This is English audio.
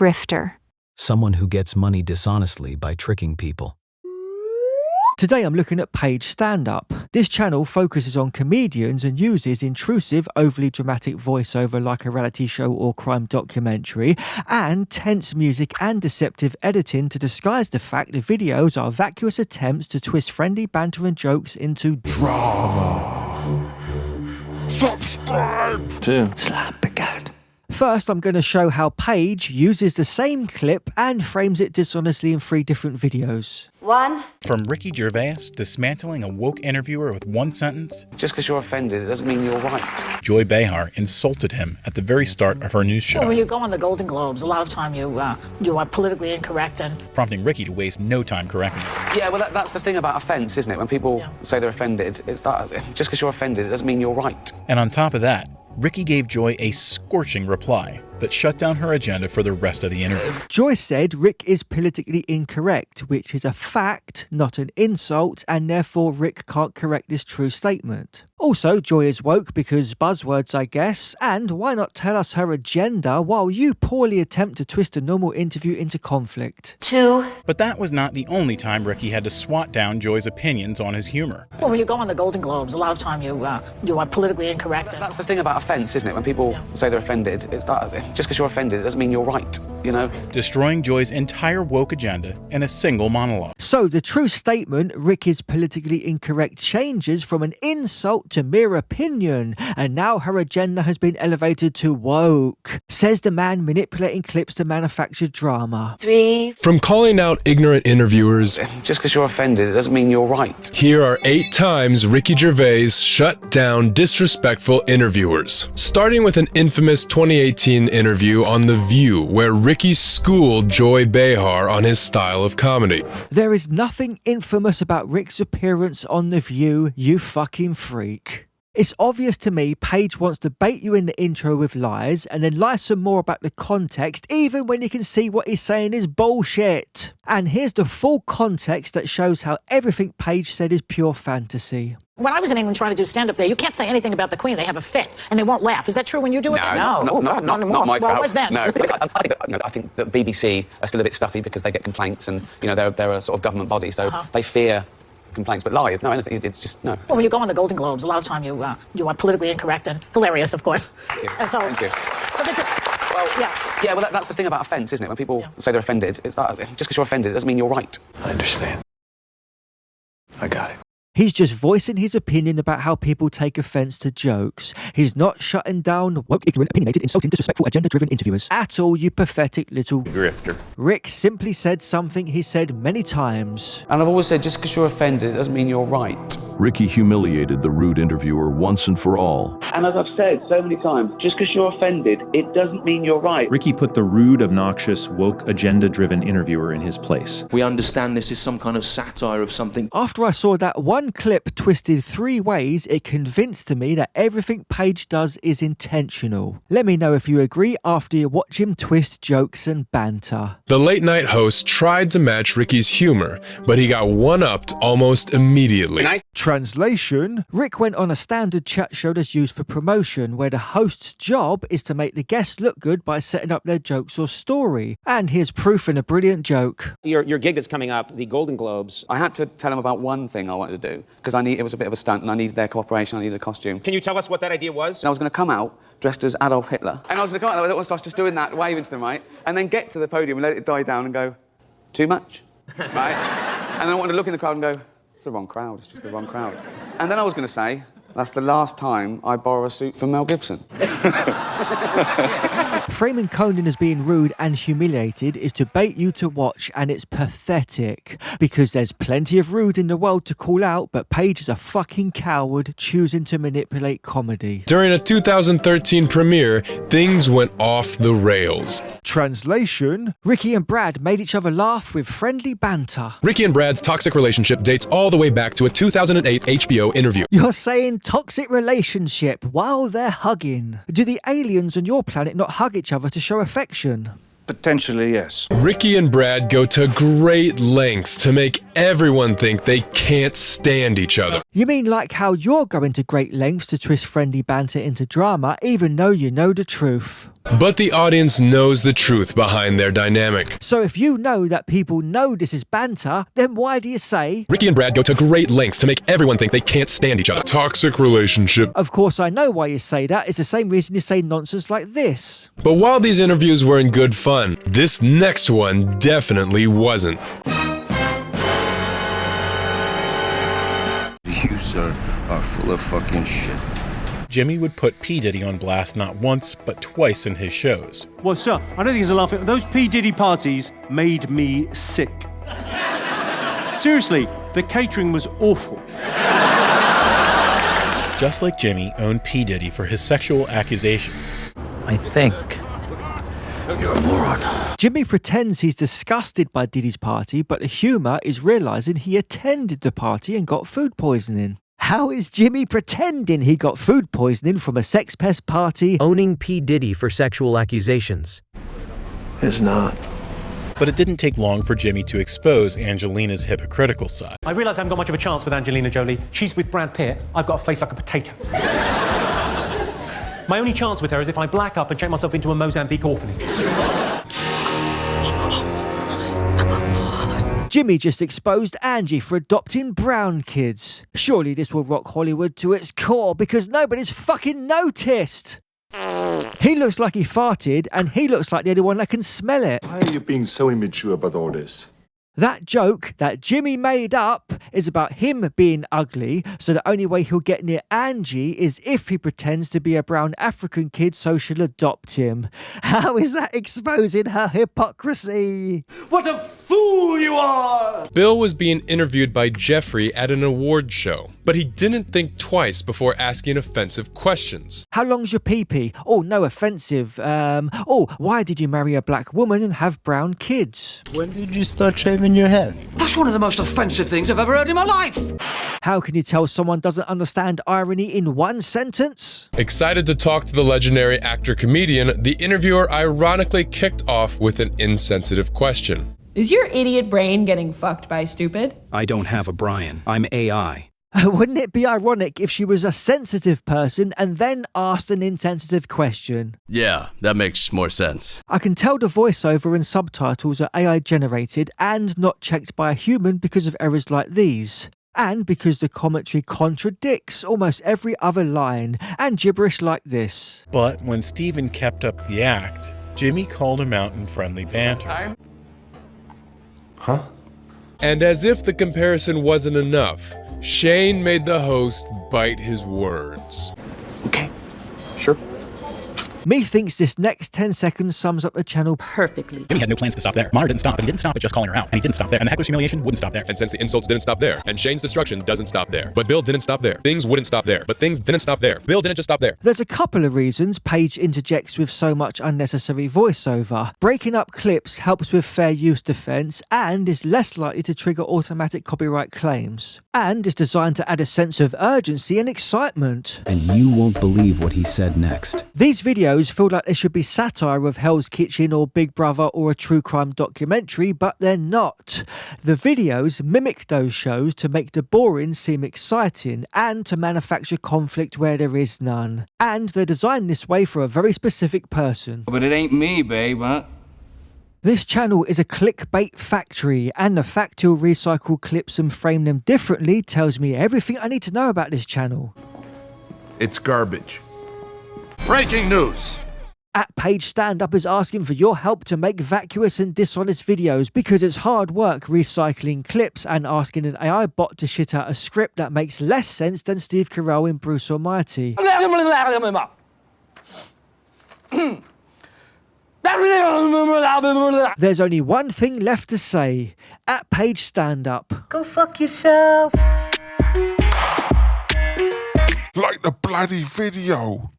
Anti-Grifter. Someone who gets money dishonestly by tricking people. Today I'm looking at Paige stand-up. This channel focuses on comedians and uses intrusive, overly dramatic voiceover like a reality show or crime documentary, and tense music and deceptive editing to disguise the fact the videos are vacuous attempts to twist friendly banter and jokes into drama. Subscribe to Slam Brigade. First, I'm going to show how Paige uses the same clip and frames it dishonestly in 3 different videos. 1. From Ricky Gervais dismantling a woke interviewer with one sentence. Just because you're offended, it doesn't mean you're right. Joy Behar insulted him at the very start of her news show. Well, when you go on the Golden Globes, a lot of time you are politically incorrect and prompting Ricky to waste no time correcting it. Yeah, well, that's the thing about offence, isn't it? When people say they're offended, it's that just because you're offended, it doesn't mean you're right. And on top of that, Ricky gave Joy a scorching reply that shut down her agenda for the rest of the interview. Joy said Rick is politically incorrect, which is a fact, not an insult, and therefore Rick can't correct this true statement. Also, Joy is woke because buzzwords, I guess, and why not tell us her agenda while you poorly attempt to twist a normal interview into conflict? 2. But that was not the only time Ricky had to swat down Joy's opinions on his humor. well, when you go on the Golden Globes, a lot of time you are politically incorrect. That's the thing about offence, isn't it? When people say they're offended, it's that just because you're offended, it doesn't mean you're right, you know? Destroying Joy's entire woke agenda in a single monologue. So the true statement, Rick is politically incorrect, changes from an insult to mere opinion, and now her agenda has been elevated to woke, says the man manipulating clips to manufacture drama. 3. From calling out ignorant interviewers, Just because you're offended, it doesn't mean you're right. here are 8 times Ricky Gervais shut down disrespectful interviewers. Starting with an infamous 2018 interview on The View, where Ricky schooled Joy Behar on his style of comedy. There is nothing infamous about Rick's appearance on The View, you fucking freak. It's obvious to me Paige wants to bait you in the intro with lies and then lie some more about the context, even when you can see what he's saying is bullshit. And here's the full context that shows how everything Paige said is pure fantasy. When I was in England trying to do stand-up there, you can't say anything about the Queen. They have a fit, and they won't laugh. Is that true when you do it? No, not my Well, it crowd. was then. No, I think that BBC are still a bit stuffy because they get complaints, and they're a sort of government body, so they fear complaints. But live, no, anything. It's just no. Well, when you go on the Golden Globes, a lot of time you are politically incorrect and hilarious, of course. Thank you. And so, Thank you. So this is. Well, Yeah. well, that's the thing about offence, isn't it? When people say they're offended, it's that just because you're offended, it doesn't mean you're right. I understand. I got it. He's just voicing his opinion about how people take offence to jokes. He's not shutting down woke, ignorant, opinionated, insulting, disrespectful, agenda-driven interviewers at all, you pathetic little Grifter. Rick simply said something he said many times. And I've always said, just because you're offended, it doesn't mean you're right. Ricky humiliated the rude interviewer once and for all. And as I've said so many times, just because you're offended, it doesn't mean you're right. Ricky put the rude, obnoxious, woke, agenda-driven interviewer in his place. We understand this is some kind of satire of something. After I saw that one clip twisted 3 ways, it convinced me that everything Paige does is intentional. Let me know if you agree after you watch him twist jokes and banter. The late-night host tried to match Ricky's humor, but he got one-upped almost immediately. Translation: Rick went on a standard chat show that's used for promotion, where the host's job is to make the guests look good by setting up their jokes or story. And here's proof in a brilliant joke. Your gig that's coming up, the Golden Globes. I had to tell them about one thing I wanted to do, because it was a bit of a stunt and I needed their cooperation, I needed a costume. Can you tell us what that idea was? And I was going to come out dressed as Adolf Hitler. And I was going to come out there, I was just doing that, waving to them, right? And then get to the podium and let it die down and go, too much, right? And then I wanted to look in the crowd and go, it's the wrong crowd, it's just the wrong crowd. And then I was going to say, that's the last time I borrow a suit from Mel Gibson. Framing Conan as being rude and humiliated is to bait you to watch, and it's pathetic. Because there's plenty of rude in the world to call out, but Paige is a fucking coward choosing to manipulate comedy. During a 2013 premiere, things went off the rails. Translation: Ricky and Brad made each other laugh with friendly banter. Ricky and Brad's toxic relationship dates all the way back to a 2008 HBO interview. You're saying toxic relationship while they're hugging. Do the aliens on your planet not hug each other to show affection? Potentially, yes. Ricky and Brad go to great lengths to make everyone think they can't stand each other. You mean like how you're going to great lengths to twist friendly banter into drama, even though you know the truth? But the audience knows the truth behind their dynamic. So if you know that people know this is banter, then why do you say, Ricky and Brad go to great lengths to make everyone think they can't stand each other? Toxic relationship. Of course I know why you say that. It's the same reason you say nonsense like this. But while these interviews were in good fun, this next one definitely wasn't. You, sir, are full of fucking shit. Jimmy would put P. Diddy on blast not once, but twice in his shows. Well, sir, I don't think it's a laughing. Those P. Diddy parties made me sick. Seriously, the catering was awful. Just like Jimmy owned P. Diddy for his sexual accusations. I think you're a moron. Jimmy pretends he's disgusted by Diddy's party, but the humour is realising he attended the party and got food poisoning. How is Jimmy pretending he got food poisoning from a sex pest party? Owning P. Diddy for sexual accusations. It's not. But it didn't take long for Jimmy to expose Angelina's hypocritical side. I realise I haven't got much of a chance with Angelina Jolie. She's with Brad Pitt. I've got a face like a potato. My only chance with her is if I black up and check myself into a Mozambique orphanage. Jimmy just exposed Angie for adopting brown kids. Surely this will rock Hollywood to its core because nobody's fucking noticed. He looks like he farted and he looks like the only one that can smell it. Why are you being so immature about all this? That joke that Jimmy made up is about him being ugly, so the only way he'll get near Angie is if he pretends to be a brown African kid so she'll adopt him. How is that exposing her hypocrisy? What a fool you are! Bill was being interviewed by Jeffrey at an award show, but he didn't think twice before asking offensive questions. How long's your pee-pee? Oh, no, offensive. Why did you marry a black woman and have brown kids? When did you start shaving your head? That's one of the most offensive things I've ever heard in my life. How can you tell someone doesn't understand irony in one sentence? Excited to talk to the legendary actor-comedian, the interviewer ironically kicked off with an insensitive question. Is your idiot brain getting fucked by stupid? I don't have a Brian. I'm AI. Wouldn't it be ironic if she was a sensitive person and then asked an insensitive question? Yeah, that makes more sense. I can tell the voiceover and subtitles are AI generated and not checked by a human because of errors like these. And because the commentary contradicts almost every other line and gibberish like this. But when Steven kept up the act, Jimmy called him out in friendly banter. Huh? And as if the comparison wasn't enough, Shane made the host bite his words. Okay, sure. Methinks this next 10 seconds sums up the channel perfectly. Jimmy had no plans to stop there. Mara didn't stop, but he didn't stop at just calling her out. And he didn't stop there. And the heckler's humiliation wouldn't stop there. And since the insults didn't stop there, and Shane's destruction doesn't stop there, but Bill didn't stop there. Things wouldn't stop there, but things didn't stop there. Bill didn't just stop there. There's a couple of reasons Paige interjects with so much unnecessary voiceover. Breaking up clips helps with fair use defense and is less likely to trigger automatic copyright claims. And is designed to add a sense of urgency and excitement. And you won't believe what he said next. These videos feel like they should be satire of Hell's Kitchen or Big Brother or a true crime documentary, but they're not. The videos mimic those shows to make the boring seem exciting and to manufacture conflict where there is none. And they're designed this way for a very specific person. But it ain't me, babe, huh? This channel is a clickbait factory, and the fact you'll recycle clips and frame them differently tells me everything I need to know about this channel. It's garbage. Breaking news! At Page Stand Up is asking for your help to make vacuous and dishonest videos because it's hard work recycling clips and asking an AI bot to shit out a script that makes less sense than Steve Carell in Bruce Almighty. There's only one thing left to say. At Page Stand Up. Go fuck yourself. Like the bloody video.